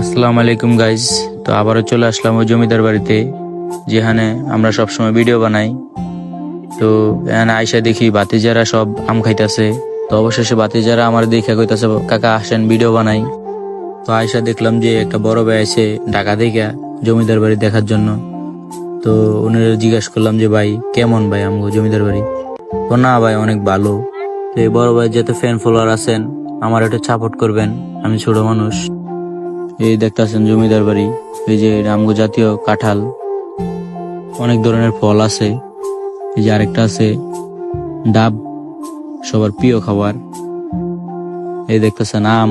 আসসালামু আলাইকুম গাইজ। তো আবারও চলে আসলাম ওই জমিদার বাড়িতে, যেখানে আমরা সবসময় ভিডিও বানাই। তো এখানে আইসা দেখি ভাতিজারা সব আম খাইতেছে। তো অবশেষে ভাতিজারা আমার দেখে কইতাছে, কাকা আসেন ভিডিও বানাই। তো আইসা দেখলাম যে একটা বড় ভাই আছে ঢাকা থেকে জমিদার বাড়ি দেখার জন্য। তো উনি জিজ্ঞেস করলাম যে ভাই কেমন ভাই আমগো জমিদার বাড়ি। তো না ভাই অনেক ভালো। তো এই বড় ভাই যত ফ্যান ফলোয়ার আছেন আমার একটু সাপোর্ট করবেন, আমি ছোট মানুষ। এই দেখতেছেন জমিদার বাড়ি, এই যে আমগো জাতীয় কাঁঠাল, অনেক ধরনের ফল আছে। এই যে আরেকটা আছে ডাব, সবার প্রিয় খাবার। এই দেখতেছেন আম।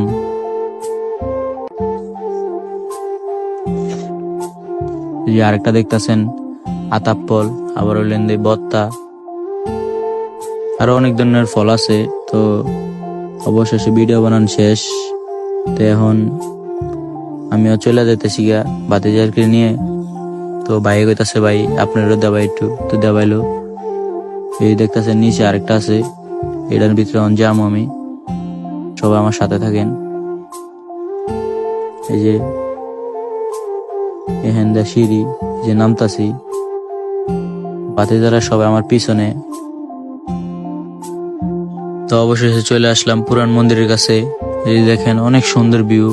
এই যে আরেকটা দেখতেছেন আতাপ্পল, আবার হইলেন যে বত্তা, আরো অনেক ধরনের ফল আছে। তো অবশেষে ভিডিও বানানো শেষ। তো এখন আমিও চলে যেতেছি গা ভাতিজাকে নিয়ে। তো ভাই কইতাছে ভাই আপনারও দেবাই একটু, তো দেবাইলো। এই দেখতেছেন নিচে আরেকটা আছে, এটার ভিতরে যাম আমি। সবাই আমার সাথে থাকেন। এই যে এখান দা সিঁড়ি যে নামতাছি, ভাতিজারা সবাই আমার পিছনে। তো অবশেষে চলে আসলাম পুরান মন্দিরের কাছে। এই দেখেন অনেক সুন্দর ভিউ।